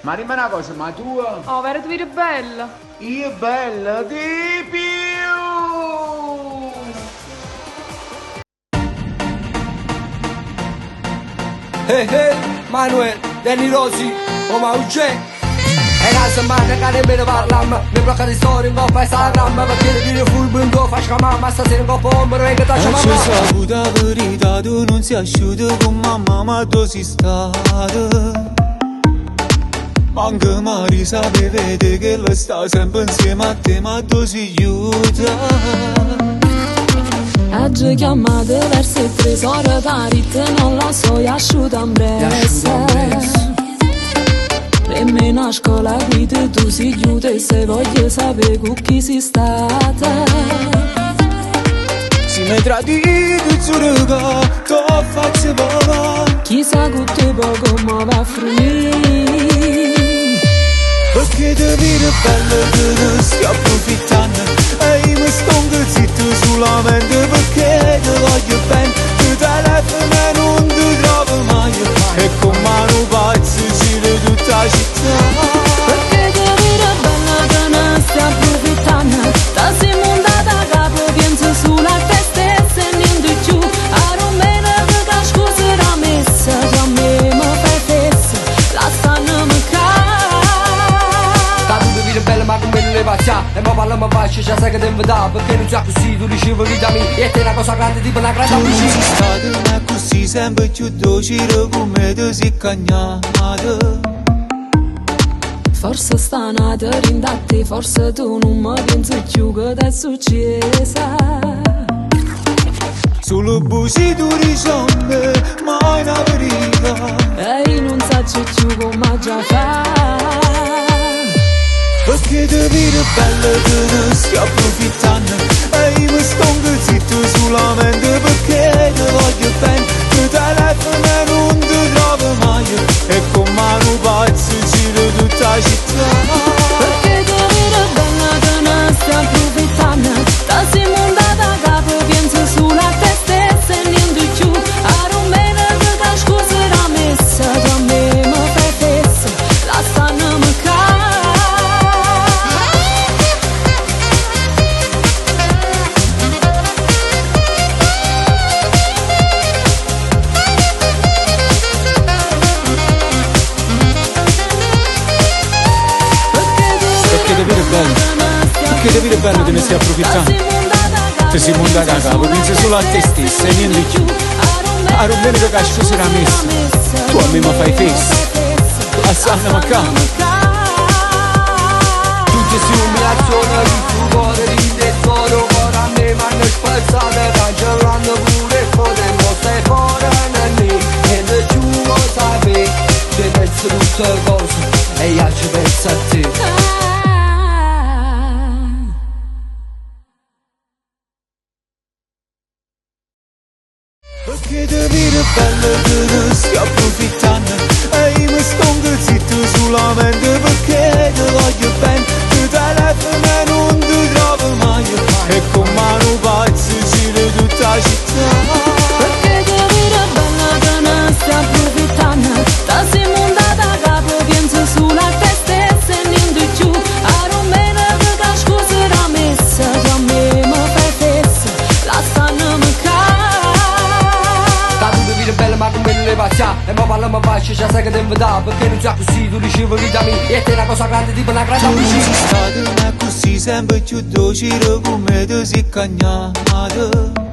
Ma dimmi una cosa, ma tu? Oh, vero tu eri bella? Io bella di più! Hey hey, Manuel, Danny Rossi, oh ma ucce. E la settimana che nemmeno parliamo, mi blocca di storie in coppa Instagram. Perché io furbo in coppa, faccio mamma, stasera in coppa ombro e che taccia mamma. Non ci saputo la verità, tu non sei asciutto con mamma, ma tu sei stata. Manca Mari sapete che lei sta sempre insieme a te, ma tu si aiuta. Oggi chiamate verso il tesoro parite, non lo so, io asciuta in brezza. Nemmeno a scuola guida tu si chiude se voglio sapere con chi sei stata. Si mi tradito zurga, tu faccio papà. Chissà con te poco ma va a finire. Perché ti vedo bella che ne stai approfittando. E io mi sto zitto solamente perché ti voglio bene. Tu telefono e non ti trovo mai. E con mano pazzo giro tutta la città. Perché ti vedo bella che ne stai approfittando. Da sei montata a capo penso sulla testa e se niente più. A romena che scusa la messa, già me mi fai fessa. La stanno mi bella ma come non le pazza. E ma parla ma faccio, già sai che ti dà. Perché non sia così, tu ricevi vita mia. E te è una cosa grande tipo una grande amicizia. Tu sei stata così sempre più docile come ti sei cagnata. Forse sta nata rindatti, forse tu non mi pensi più che ti è successa. Solo buci tu risonde, mai una verità. E io non so più come già fa. Perché ti vedo bella che ne stai approfittando. E io mi sto zitto solamente perché ti voglio bene. Tu telefono e non ti trovo mai. E con mano pazzo giro tutta la città. Perché ti vedo bella che ne stai approfittando. Da sei montata a capo penso sulla testa e se niente più. A romena che scusa la messa, già me mi fai fessa. La stanno mi Perché ti vedo bello che ne stai approfittando. Ti sei montata a capo, pensi solo a te stessa e niente più. A romena che cascio sarà messa. Tu a me mi fai fessa. La sanna ma cama. Tutte si umiliazione, il tuo cuore ride solo. Ora a me mi hanno spazzato, cancellando pure il potremmo stai fuori nel e da giù lo sapevi. Ti penso tutte cose e io ci penso a te. Perché ti vedo bella che ne stai approfittando. E io mi sto zitto solamente perché ti voglio bene. Tu telefono e non ti trovo mai. E con mano pazzo giro tutta la città. perché ti vedo bella che ne stai approfittando. Da sei montata a capo penso sulla testa e se niente più. A romena che scusa la messa, già me mi fai fessa. La stanno mi bella ma come non le pazza. E ma parla ma faccio, già sai che ti dà. Perché non sia così, tu ricevi vita mia. E te è una cosa grande tipo una grande amicizia. Tu sei stata così sempre più docile come ti sei cagnata.